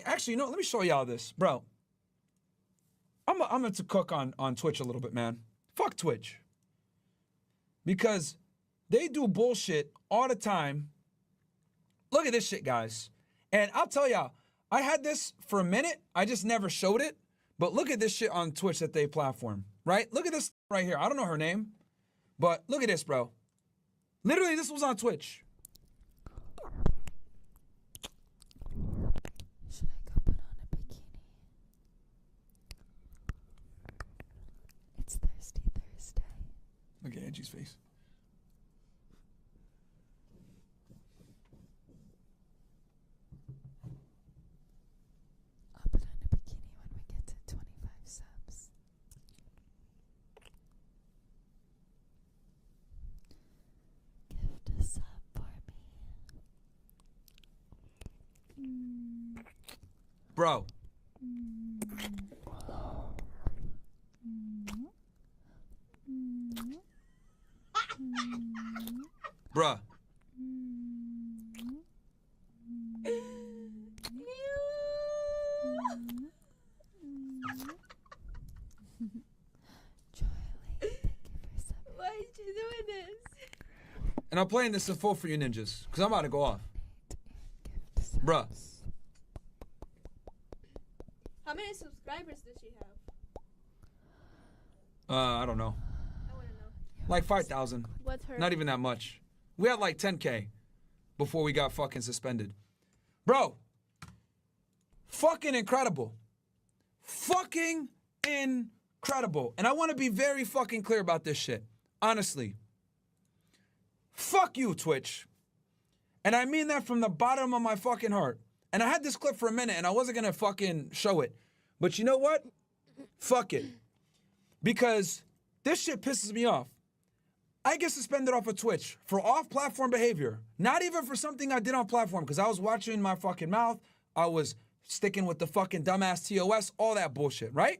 Actually, you know, let me show y'all this, bro. I'm going to cook on Twitch a little bit, man. Fuck Twitch. Because they do bullshit all the time. Look at this shit, guys. And I'll tell y'all, I had this for a minute. I just never showed it. But look at this shit on Twitch that they platform, right? Look at this right here. I don't know her name, but look at this, bro. Literally, this was on Twitch. Should I go put on a bikini? It's Thirsty Thursday. Look at Angie's face. I'll put on a bikini when we get to 25 subs. Gift a sub for me. Bro. Bruh. Why are you doing this? And I'm playing this in full for you ninjas, because I'm about to go off. Bruh. How many subscribers does she have? I don't know. I want to know. Like 5,000. What's her? Not even that much. We had like 10K before we got fucking suspended. Bro. Fucking incredible. Fucking incredible. And I want to be very fucking clear about this shit. Honestly. Fuck you, Twitch. And I mean that from the bottom of my fucking heart. And I had this clip for a minute and I wasn't going to fucking show it. But you know what? Fuck it. Because this shit pisses me off. I get suspended off of Twitch for off-platform behavior. Not even for something I did on platform, because I was watching my fucking mouth. I was sticking with the fucking dumbass TOS, all that bullshit, right?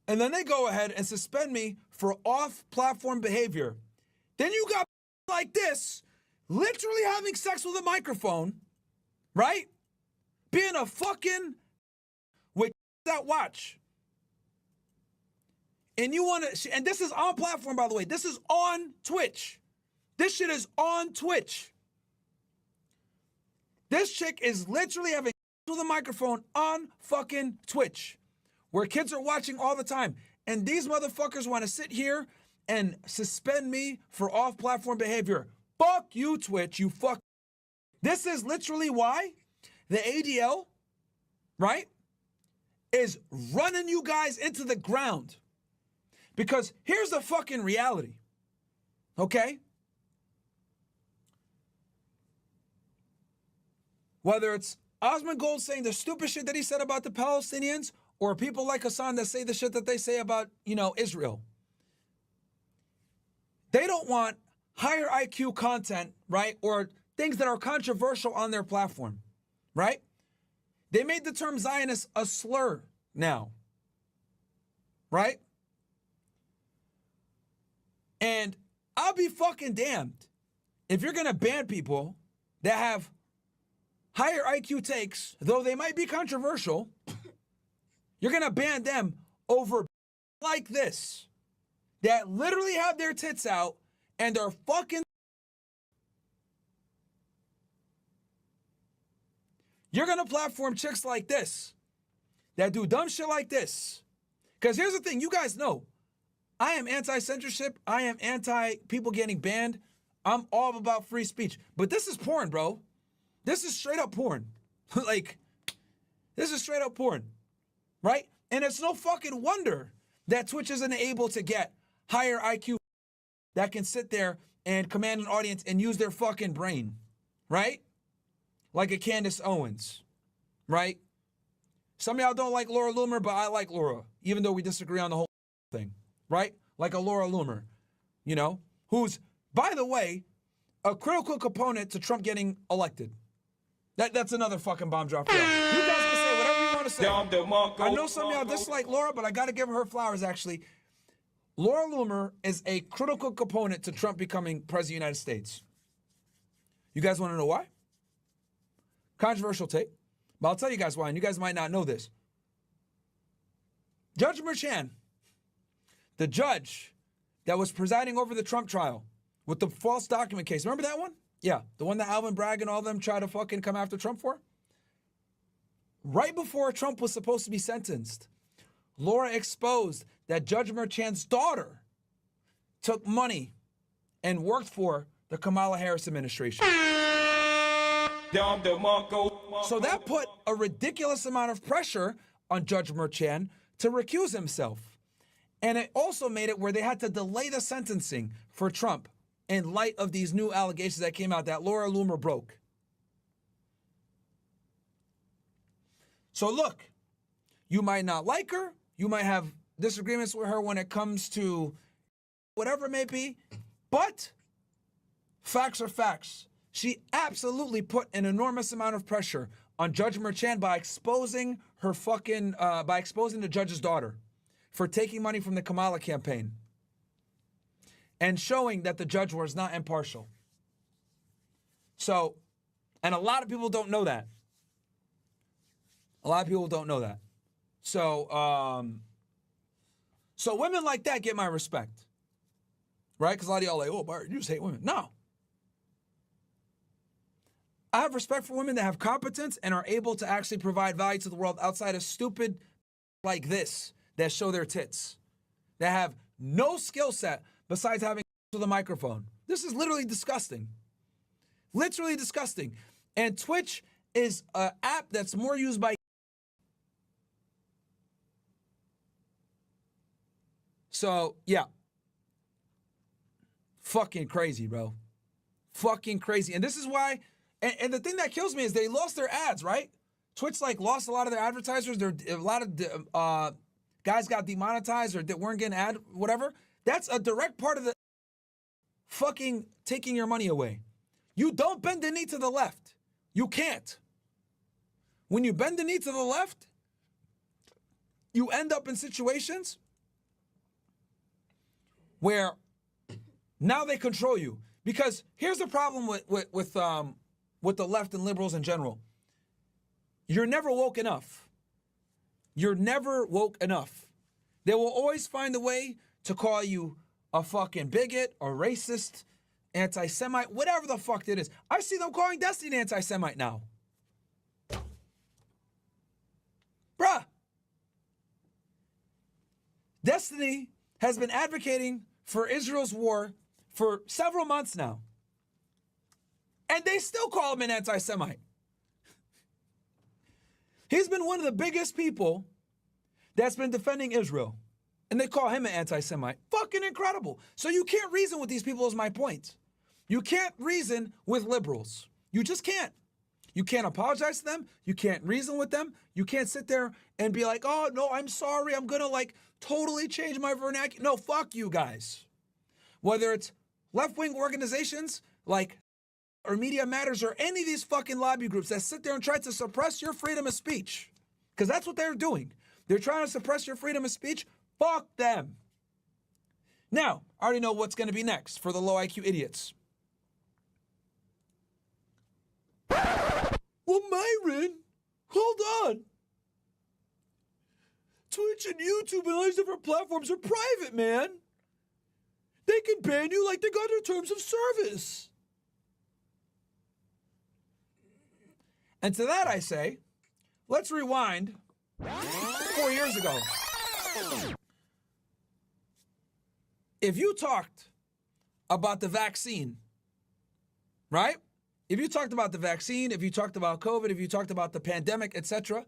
And then they go ahead and suspend me for off-platform behavior. Then you got like this, literally having sex with a microphone, right? Being a fucking with that watch. And you want to, and this is on platform, by the way. This is on Twitch. This shit is on Twitch. This chick is literally having with a microphone on fucking Twitch, where kids are watching all the time. And these motherfuckers want to sit here and suspend me for off-platform behavior. Fuck you, Twitch, you fuck. This is literally why the ADL, right, is running you guys into the ground. Because here's the fucking reality, okay? Whether it's Osman Gold saying the stupid shit that he said about the Palestinians, or people like Hassan that say the shit that they say about, you know, Israel. They don't want higher IQ content, right? Or things that are controversial on their platform, right? They made the term Zionist a slur now, right? And I'll be fucking damned if you're going to ban people that have higher IQ takes, though they might be controversial, you're going to ban them over like this, that literally have their tits out and they're fucking. You're going to platform chicks like this that do dumb shit like this. Because here's the thing, you guys know, I am anti-censorship. I am anti-people getting banned. I'm all about free speech. But this is porn, bro. This is straight up porn. Like, this is straight up porn, right? And it's no fucking wonder that Twitch isn't able to get higher IQ that can sit there and command an audience and use their fucking brain, right? Like a Candace Owens, right? Some of y'all don't like Laura Loomer, but I like Laura, even though we disagree on the whole thing. Right? Like a Laura Loomer, you know, who's, by the way, a critical component to Trump getting elected. That's another fucking bomb drop. You guys can say whatever you want to say. I know some of y'all dislike Laura, but I got to give her flowers, actually. Laura Loomer is a critical component to Trump becoming president of the United States. You guys want to know why? Controversial take. But I'll tell you guys why, and you guys might not know this. Judge Merchan, the judge that was presiding over the Trump trial with the false document case. Remember that one? Yeah, the one that Alvin Bragg and all them tried to fucking come after Trump for? Right before Trump was supposed to be sentenced, Laura exposed that Judge Merchan's daughter took money and worked for the Kamala Harris administration. So that put a ridiculous amount of pressure on Judge Merchan to recuse himself. And it also made it where they had to delay the sentencing for Trump in light of these new allegations that came out that Laura Loomer broke. So look, you might not like her, you might have disagreements with her when it comes to whatever it may be, but facts are facts. She absolutely put an enormous amount of pressure on Judge Merchan by exposing her by exposing the judge's daughter for taking money from the Kamala campaign and showing that the judge was not impartial. So, and a lot of people don't know that. A lot of people don't know that. So, so women like that get my respect, right? Because a lot of y'all are like, oh, Bart, you just hate women. No. I have respect for women that have competence and are able to actually provide value to the world outside of stupid like this that show their tits, that have no skill set besides having with a microphone. This is literally disgusting. Literally disgusting. And Twitch is an app that's more used by. So, yeah. Fucking crazy, bro. Fucking crazy. And this is why, and the thing that kills me is they lost their ads, right? Twitch, like, lost a lot of their advertisers. A lot of guys got demonetized or that weren't getting ad, whatever. That's a direct part of the fucking taking your money away. You don't bend the knee to the left. You can't. When you bend the knee to the left, you end up in situations where now they control you. Because here's the problem with the left and liberals in general. You're never woke enough. You're never woke enough. They will always find a way to call you a fucking bigot or racist, anti-Semite, whatever the fuck it is. I see them calling Destiny an anti-Semite now. Bruh. Destiny has been advocating for Israel's war for several months now. And they still call him an anti-Semite. He's been one of the biggest people that's been defending Israel. And they call him an anti-Semite. Fucking incredible. So you can't reason with these people is my point. You can't reason with liberals. You just can't. You can't apologize to them. You can't reason with them. You can't sit there and be like, oh, no, I'm sorry. I'm going to like totally change my vernacular. No, fuck you guys. Whether it's left-wing organizations like or Media Matters or any of these fucking lobby groups that sit there and try to suppress your freedom of speech. Because that's what they're doing. They're trying to suppress your freedom of speech. Fuck them. Now, I already know what's going to be next for the low IQ idiots. Well, Myron, hold on. Twitch and YouTube and all these different platforms are private, man. They can ban you like they got their terms of service. And to that I say, let's rewind 4 years ago. If you talked about the vaccine, right? If you talked about the vaccine, if you talked about COVID, if you talked about the pandemic, etc.,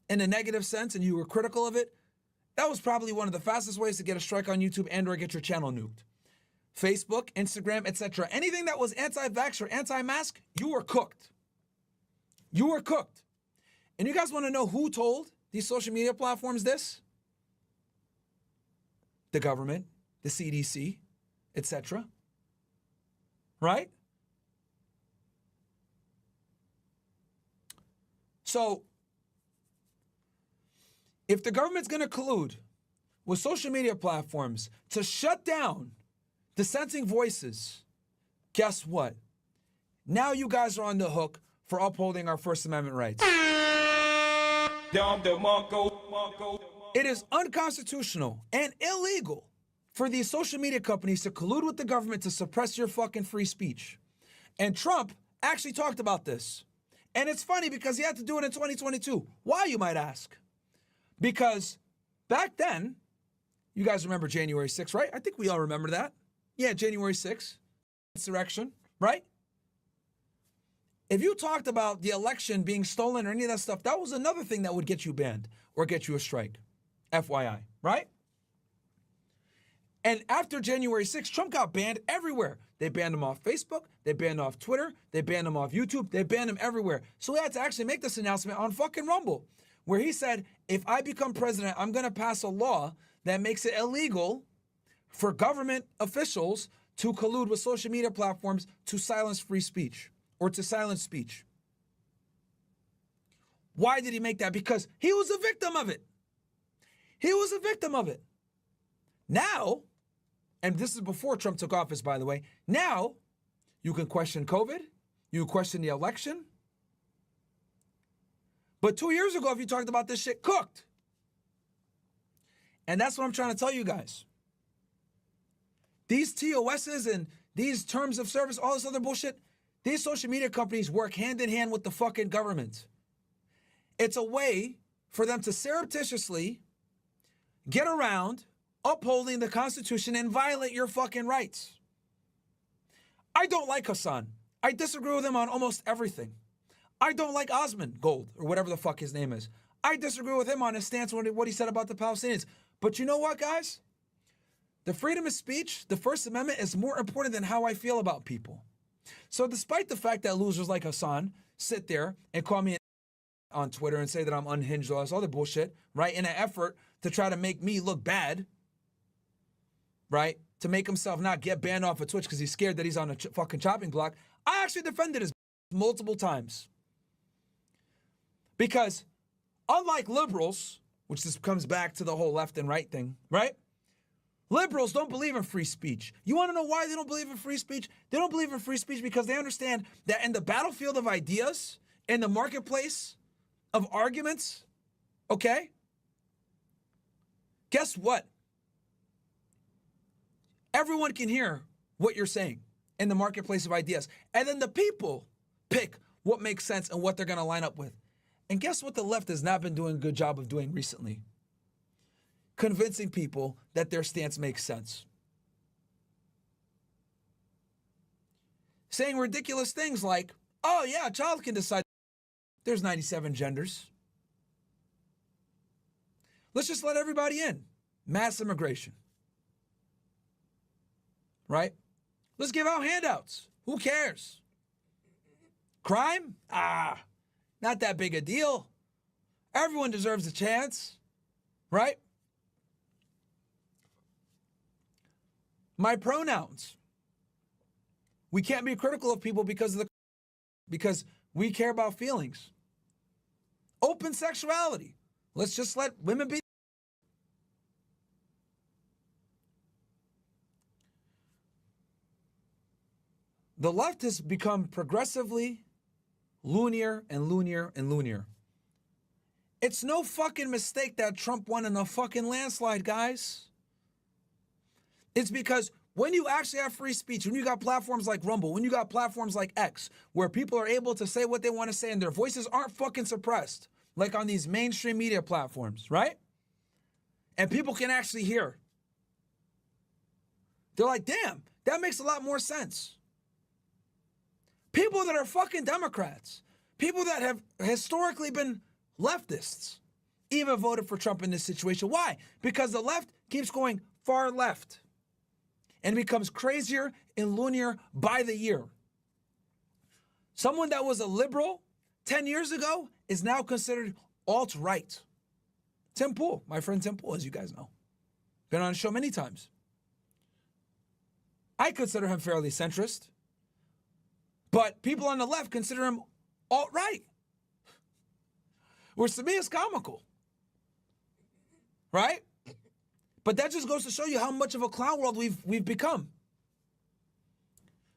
in a negative sense and you were critical of it, that was probably one of the fastest ways to get a strike on YouTube and or get your channel nuked. Facebook, Instagram, etc. Anything that was anti-vax or anti-mask, you were cooked. You were cooked. And you guys want to know who told these social media platforms this? The government, the CDC, etc. Right? So, if the government's going to collude with social media platforms to shut down dissenting voices, guess what? Now you guys are on the hook for upholding our First Amendment rights. It is unconstitutional and illegal for these social media companies to collude with the government to suppress your fucking free speech. And Trump actually talked about this. And it's funny because he had to do it in 2022. Why, you might ask? Because back then, you guys remember January 6th, right? I think we all remember that. Yeah, January 6th, insurrection, right? If you talked about the election being stolen or any of that stuff, that was another thing that would get you banned or get you a strike. FYI, right? And after January 6th, Trump got banned everywhere. They banned him off Facebook. They banned him off Twitter. They banned him off YouTube. They banned him everywhere. So he had to actually make this announcement on fucking Rumble, where he said, if I become president, I'm going to pass a law that makes it illegal for government officials to collude with social media platforms to silence free speech or to silence speech. Why did he make that? Because he was a victim of it. He was a victim of it. Now, and this is before Trump took office, by the way, now you can question COVID, you can question the election. But 2 years ago, if you talked about this shit, cooked. And that's what I'm trying to tell you guys. These TOSs and these terms of service, all this other bullshit, these social media companies work hand in hand with the fucking government. It's a way for them to surreptitiously get around upholding the Constitution and violate your fucking rights. I don't like Hassan. I disagree with him on almost everything. I don't like Osmond Gold, or whatever the fuck his name is. I disagree with him on his stance on what he said about the Palestinians. But you know what, guys? The freedom of speech, the First Amendment, is more important than how I feel about people. So despite the fact that losers like Hassan sit there and call me on Twitter and say that I'm unhinged or all this other bullshit, right, in an effort to try to make me look bad, right, to make himself not get banned off of Twitch because he's scared that he's on a fucking chopping block, I actually defended his multiple times. Because unlike liberals, which this comes back to the whole left and right thing, right? Liberals don't believe in free speech. You want to know why they don't believe in free speech? They don't believe in free speech because they understand that in the battlefield of ideas, in the marketplace of arguments, okay? Guess what? Everyone can hear what you're saying in the marketplace of ideas. And then the people pick what makes sense and what they're going to line up with. And guess what the left has not been doing a good job of doing recently? Convincing people that their stance makes sense. Saying ridiculous things like, oh yeah, a child can decide. There's 97 genders. Let's just let everybody in. Mass immigration. Right? Let's give out handouts. Who cares? Crime? Not that big a deal. Everyone deserves a chance. Right? My pronouns. We can't be critical of people because we care about feelings. Open sexuality. Let's just let women be. The left has become progressively loonier and loonier and loonier. It's no fucking mistake that Trump won in a fucking landslide, guys. It's because when you actually have free speech, when you got platforms like Rumble, when you got platforms like X, where people are able to say what they want to say and their voices aren't fucking suppressed, like on these mainstream media platforms, right? And people can actually hear. They're like, damn, that makes a lot more sense. People that are fucking Democrats, people that have historically been leftists, even voted for Trump in this situation. Why? Because the left keeps going far left and becomes crazier and loonier by the year. Someone that was a liberal 10 years ago is now considered alt-right. Tim Pool, my friend Tim Pool, as you guys know. Been on the show many times. I consider him fairly centrist. But people on the left consider him alt-right. Which to me is comical. Right? But that just goes to show you how much of a clown world we've become.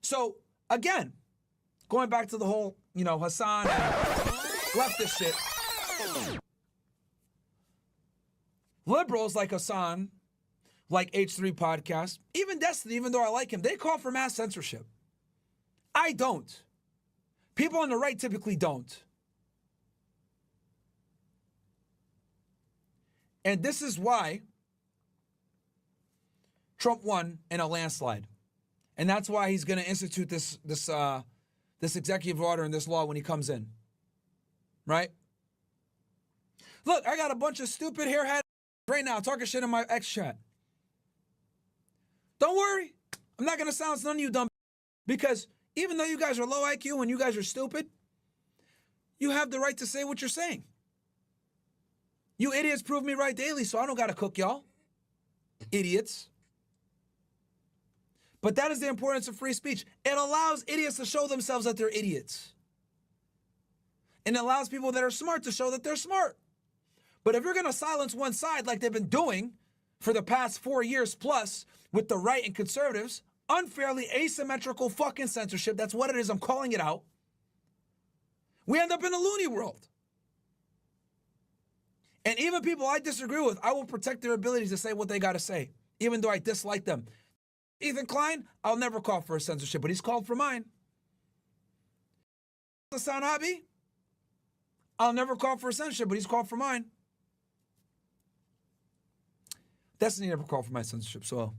So, again, going back to the whole Hassan and leftist shit. Liberals like Hassan, like H3 Podcast, even Destiny, even though I like him, they call for mass censorship. I don't. People on the right typically don't. And this is why Trump won in a landslide. And that's why he's going to institute this executive order and this law when he comes in. Right? Look, I got a bunch of stupid hairhead right now talking shit in my X chat. Don't worry. I'm not going to silence none of you dumb, because even though you guys are low IQ and you guys are stupid, you have the right to say what you're saying. You idiots prove me right daily, so I don't got to cook y'all. Idiots. But that is the importance of free speech. It allows idiots to show themselves that they're idiots. And it allows people that are smart to show that they're smart. But if you're going to silence one side like they've been doing for the past 4 years plus with the right and conservatives, unfairly asymmetrical fucking censorship, that's what it is, I'm calling it out, we end up in a loony world. And even people I disagree with, I will protect their ability to say what they got to say, even though I dislike them. Ethan Klein, I'll never call for a censorship, but he's called for mine. Hassan Abi, I'll never call for a censorship, but he's called for mine. Destiny never called for my censorship, so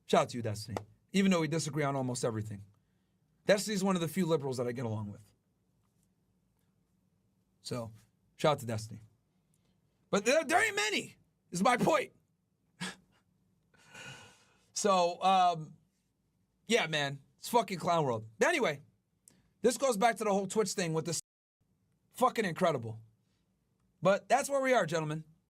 shout out to you, Destiny. Even though we disagree on almost everything. Destiny's one of the few liberals that I get along with. So, shout out to Destiny. But there ain't many, is my point. So, yeah, man, it's fucking clown world. But anyway, this goes back to the whole Twitch thing with this fucking incredible. But that's where we are, gentlemen.